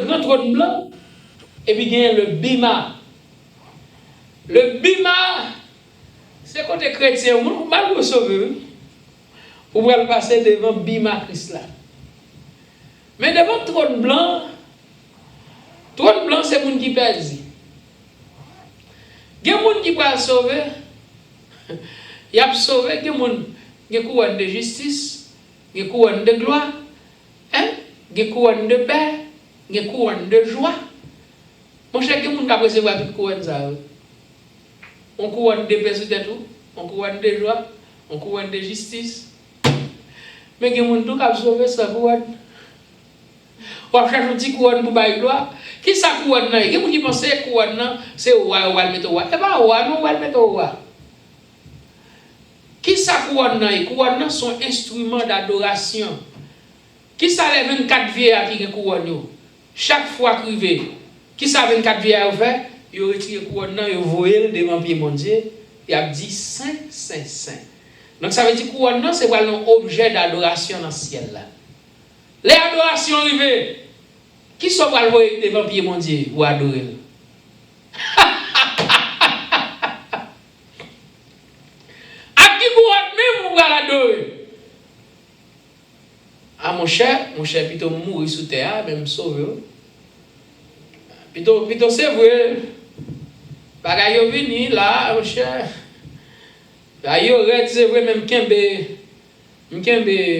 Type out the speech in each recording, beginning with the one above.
grand trône blanc, et puis il y a le bima. Le bima, c'est côté chrétien, vous mal vous sauver. Vous pouvez passer devant bima Christ là. Mais devant trône blanc, c'est moun qui perd. Il y a des gens qui peuvent sauver. Il y a sauvé, il y a des couronnes de justice, il y a des couronnes de gloire, il y a des couronnes de paix, il y a des couronnes de joie. Mon cher, il y a des gens qui peuvent recevoir toutes les couronnes. On couronne de paix sur tout, on couronne de joie, on couronne de justice. Mais il y a des gens qui peuvent sauver sa couronne. On cherche un petit couronne pour bailler gloire. Qui ça couronne? Il y a des gens qui pensent que couronne, c'est au roi, on va le mettre au roi. Et pas au roi, non, on va le mettre au roi. Qui ça couronne? Les couronnes sont instruments d'adoration. Qui ça les 24 vieillards qui couronne? Chaque fois crivé, qui ça 24 vieillards fait? Ils retirent les couronnes, ils voient devant pied mon Dieu, et ils dit Saint, Saint, Saint. Donc ça veut dire couronne, c'est un objet d'adoration dans le ciel là. Les adorations arrivées, qui sont devant pied mon Dieu ou adorer? Ah mon cher, plutôt mourir sous terre, même sauver. Plutôt c'est vrai. Bagaille yo vini là, mon cher. Ayo red c'est vrai même kembe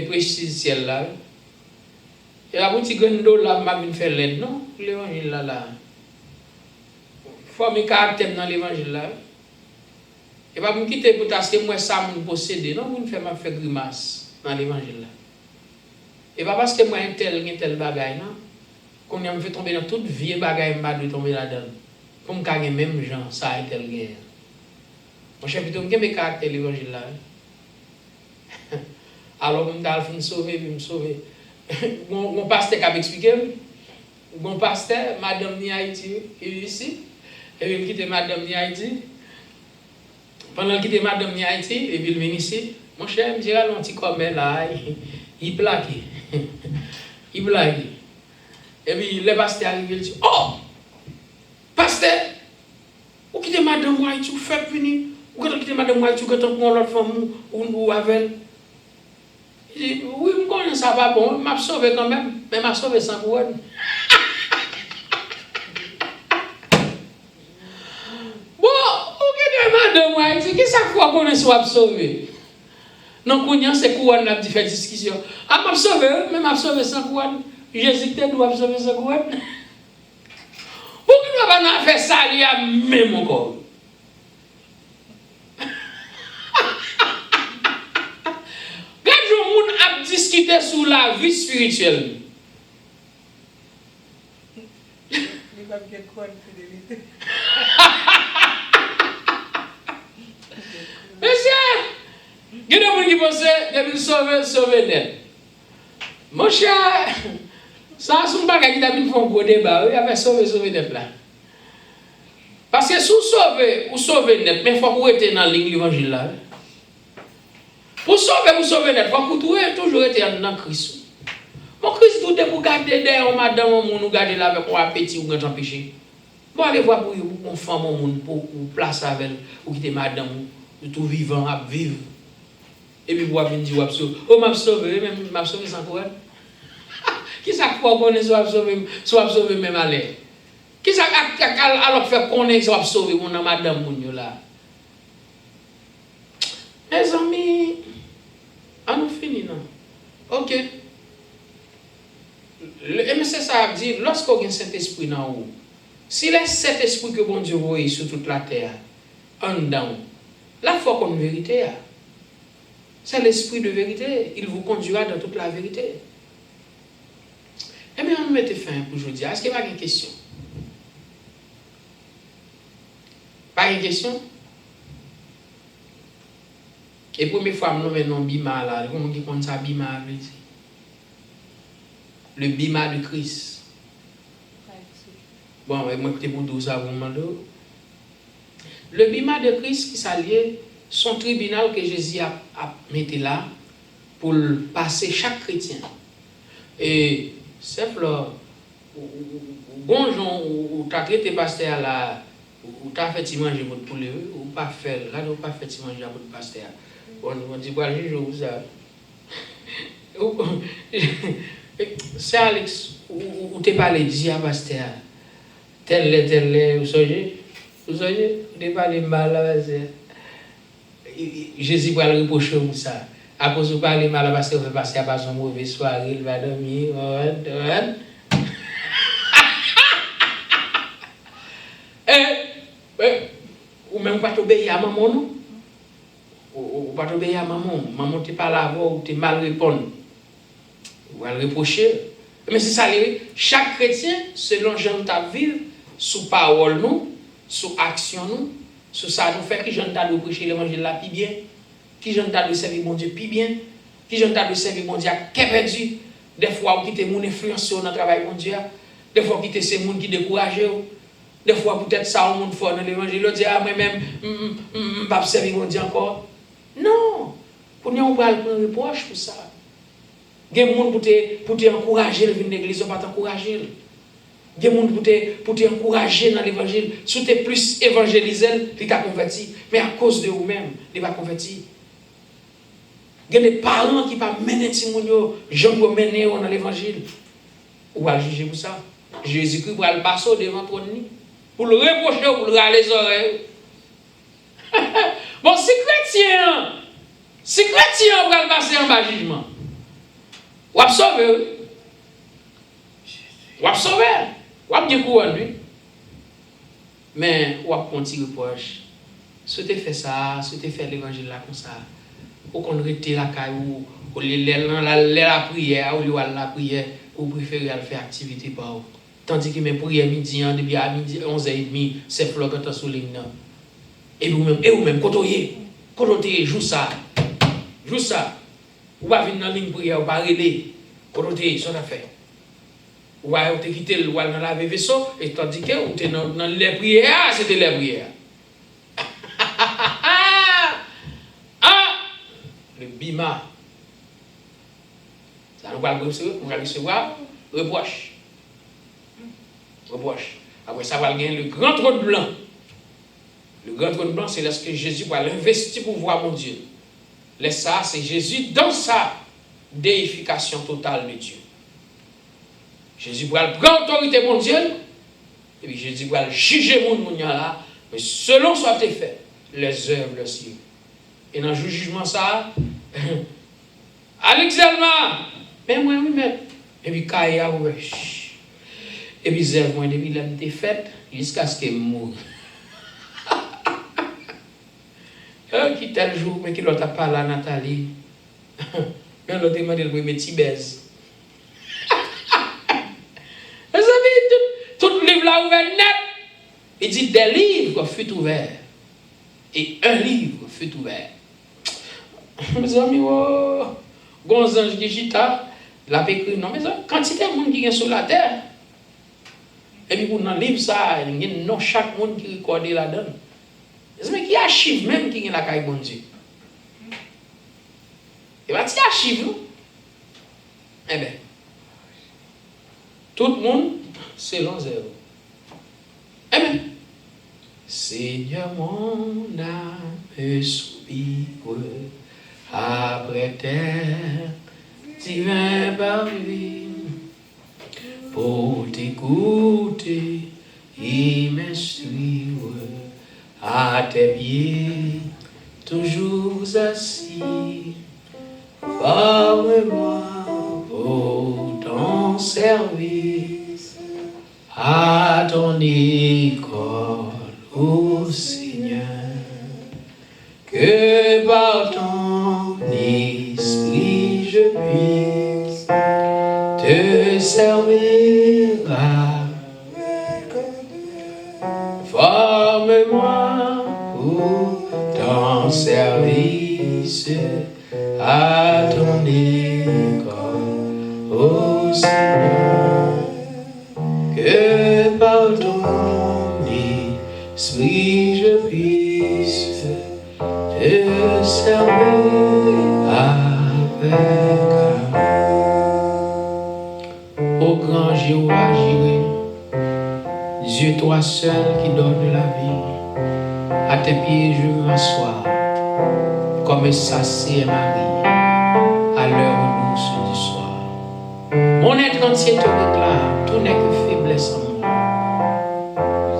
précis ciel là. Et la boutique gando là m'a vinn faire l'aide non, l'évangile là. Faut me caractère dans l'évangile là. Et pas me quitter pour parce que moi ça me posséder non, vous me faire grimace dans l'évangile là. Et pas parce que moi un tel bagaille non, qu'on me fait tomber dans toute vieille bagaille m'a de tomber là-dedans. Comme quand même gens ça a tel guerre. Mon cher plutôt me caractère l'évangile là. Alors me dal fin sauver, me sauver. Mon pasteur qui expliqué, mon pasteur madame ni Haïti ici et il quitte madame ni Haïti. Pendant qu'il était madame ni Haïti et puis il vient ici, mon cher me dit un petit comme là, il plaque. Il blague. Et puis le pasteur arrive il dit "Oh! Pasteur, ou quitte madame Haïti ou fait punir, ou quitte madame Haïti ou quand on l'autre femme ou avec il dit oui, je connais ça pas bon, m'a sauvé quand même, mais m'a sauvé sans couronne." Madame Haïti, qui ça fois qu'on soit sauvé? Non, qu'on c'est couronne la fait discussion. Ah, m'a sauvé, mais m'a sauvé sans couronne. Jésus te doit sauver sans couronne. Pourquoi ne pas faire ça il y a même encore? Quand on a discuté sur la vie spirituelle. Il va me couronne fidélité. Monsieur, il y a des gens qui pensent que sauver net. Mon cher, ça c'est un bagage qui a mis un gros débat. Il y avait sauver net là. Parce que si vous sauvez net, mais il faut que vous soyez dans l'évangile là. Pour sauver net, il faut que vous toujours été dans Christ. Mon Christ, tout est pour garder derrière madame, nous garder là avec un appétit ou grand péché. Bon, allez voir pour une femme, pour place avec ou quitter madame. De tout vivant à vivre. Et puis, vous venir dire, oh, m'a sauvé, même m'a sauvé sans couronne. Qui ça croit qu'on est sauvé même à l'air? Qui ça alors faire qu'on est sauvé mon madame mon là? Mes amis, on nous finit non? OK. Le MSC ça a dit, lorsqu'on a un Saint-Esprit dans vous, si le Saint-Esprit que bon Dieu voit sur toute la terre, en dedans, la foi comme vérité, c'est l'esprit de vérité. Il vous conduira dans toute la vérité. Eh bien, on mette fin pour aujourd'hui. Est-ce qu'il y a une question? Pas une question? Et première fois, je nomme Bima là. Comment on dit ça, Bima? Le Bima de Christ. Bon, moi, écoutez pour tout ça, vous me demandez. Le bima de Christ qui s'allie, son tribunal que Jésus a mis là pour passer chaque chrétien. Et c'est là, bonjour, ou t'as traité pasteur là, ou t'as fait manger votre poulet, ou pas fait, là, ou pas fait manger à votre pasteur. On dit, voilà, je joue ça. C'est Alex, ou t'es pas les dire à pasteur, tel, vous savez, vous t'es pas les mal à pasteur. Jésus va le reprocher ou ça. À cause de parler mal à pasteur, il va passer à pas son mauvais soirée, il va dormir, ou même pas t'obéir à maman, non? Ou pas t'obéir à maman. Maman t'es pas là, ou t'es mal répondre. Ou va le reprocher. Mais c'est ça, chaque chrétien, selon Jean ta vie, sous parole nous, sous action nous, sous ça nous fait que Jean t'a de prêcher l'évangile là plus bien, qui Jean t'a de servir mon Dieu plus bien, qui Jean t'a de servir mon Dieu à perdu. Des fois, qui t'es mon influence dans le travail mon Dieu, des fois, qui t'es ces gens qui découragent. Des fois, peut-être ça, on monde fort dans l'évangile, on dit, ah, moi-même, je ne vais pas servir mon Dieu encore. Non! Pour nous, on va prendre un reproche pour ça. Il y a des gens pour t'encourager à venir à l'église, on va t'encourager. Il y a des gens pour t'encourager dans l'évangile. Si tu es plus évangélisé, tu t'as converti. Mais à cause de vous-même, tu n'es pas converti. Il y a des parents qui ne peuvent pas mener les gens, gens qui mener dans l'évangile. Ou va juger pour ça. Jésus-Christ va le passer devant ton nid. Pour le reprocher, pour le râler les oreilles. Bon, si chrétien va le passer en bas jugement, ou absorber, ou bien couronne lui. Mais ou un petit reproche. Si tu fais ça, si tu fais l'évangile là comme ça, ou qu'on rete la caille, ou la prière, ou la prière, ou préférez faire activité par vous. Tandis que mes prières midi, depuis à midi, 11h30, c'est flot quand tu sous ligne. Et vous-même, côtoyez, joue ça. Joue ça. Ou pas venir dans la ligne prière, ou pas arrêter. Côtoyez, ça fait. Ou pas quitter le wall dans la vaisseau, et tandis que vous êtes dans les prières, c'était les prières. Le bima. Ça nous va recevoir reproche. Après ça va gagner le grand trône blanc. Le grand trône blanc, c'est lorsque Jésus va l'investir pour voir mon Dieu. Laisse ça, c'est Jésus dans sa déification totale de Dieu. Jésus va prendre autorité mon Dieu, et puis Jésus va juger mon monde là, mais selon soit fait, les œuvres le ciel. Et dans le jugement ça, Alex Elma, mais moi oui mais et puis Kaya ouais. Et puis Zève moi depuis la défaite jusqu'à ce qu'il meure. Qui tel jour mais qui l'autre a parlé à Nathalie. Mais l'autre demandé le premier petit baise. Vous savez tout livre là ouvert net. Il dit des livres furent ouverts et un livre fut ouvert. Mes amis, Gonzange Gijita, la pécrue, non, mais quantité de monde qui est sur la terre. Et puis, pour dans le livre, ça, il y a non chaque monde qui recorde là-dedans. Mais qui archive même qui est la caille bon Dieu. Et bien, tu archives, non? Eh bien, tout le monde, c'est l'an zéro. Eh bien, Seigneur, mon âme soupire après terre, divin parvis, pour t'écouter et m'instruire à tes pieds, toujours assis. Forme-moi pour ton service, à ton école, ô Seigneur, que par ton esprit je puisse te servir. Forme-moi pour ton service, à ton école, ô Seigneur, que par ton esprit je puisse te servir avec amour. Ô grand Jéhovah Jireh, Dieu, toi seul qui donne la vie. À tes pieds, je veux m'asseoir, comme Sassé et Marie, à l'heure douce du soir. Mon être entier te réclame, tout n'est que faiblesse en moi.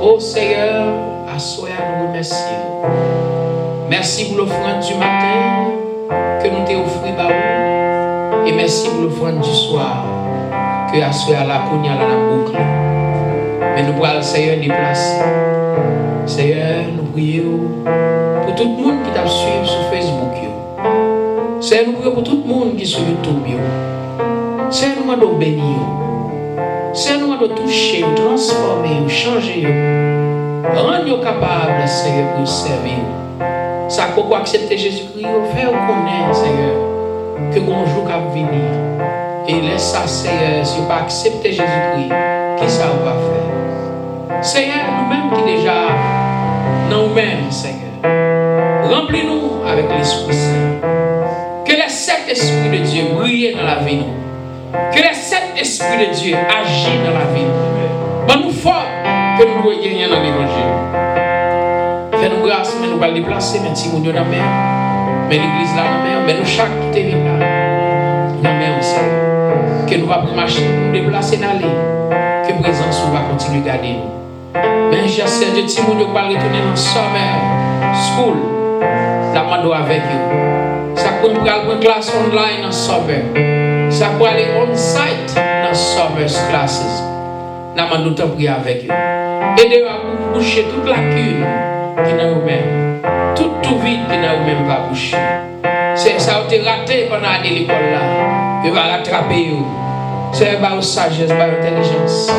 Ô Seigneur, assois nous remercier. Merci pour l'offrande du matin que nous t'avons offert par vous. Et merci pour l'offrande du soir que assois à la cougne à la boucle. Mais nous pourrons le Seigneur déplacer. Seigneur, nous prions pour tout le monde qui t'a suivi sur Facebook. Seigneur, nous prions pour tout le monde qui est sur YouTube. Seigneur, nous demandons bénir. Seigneur, nous demandons toucher, transformer, changer. Rendre-nous capables, Seigneur, pour servir. Ça pour accepter Jésus-Christ, faire connaître, Seigneur, que bonjour va venir. Et laisse ça, Seigneur, si vous pas accepter Jésus-Christ, qui ça va faire? Seigneur, nous-mêmes qui déjà, nous-mêmes, Seigneur, remplis-nous avec l'Esprit Saint. Que les sept esprits de Dieu brillent dans la vie. Que les sept esprits de Dieu agissent dans la vie. Bon, nous fort que nous voyons gagner dans l'évangile. Fais-nous grâce, mais nous allons déplacer, mais si nous sommes dans la mer, mais l'église là dans la mer, mais nous chaque qui est là, dans la mer aussi. Que nous allons marcher, nous déplacer dans l'allée. Que présence va continuer à garder nous. Mais j'essaie de dire, nous allons retourner dans le summer school. La mando avec vous. Ça peut prendre une classe online dans le summer. Ça peut aller on-site dans le summer classes. La mando t'en prie avec vous. Aidez-nous à boucher toute lacune qui n'a nous-mêmes. Tout vide qui n'a nous-mêmes va boucher. C'est ça où tu es raté pendant l'école là. Il va rattraper vous. C'est par sagesse, par intelligence.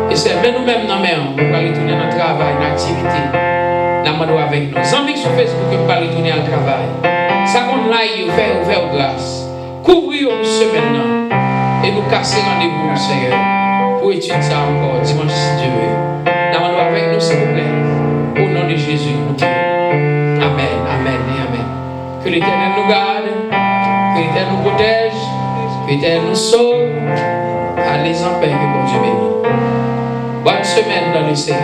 Et c'est même nous-mêmes dans nous va retourner dans le travail, dans l'activité. Nous demandons avec nous. Les amis sur Facebook, nous va retourner au travail. Ça qu'on aille faire grâce. Couvrir une semaine et nous casser rendez-vous, Seigneur, pour étudier ça encore dimanche si Dieu veut. Nous demandons avec nous, s'il vous plaît. Au nom de Jésus, nous prions. Amen, amen et amen. Que l'Éternel nous garde, que l'Éternel nous protège, que l'Éternel nous sauve. Allez en paix, que bon Dieu bénisse. Bonne semaine dans le Seigneur.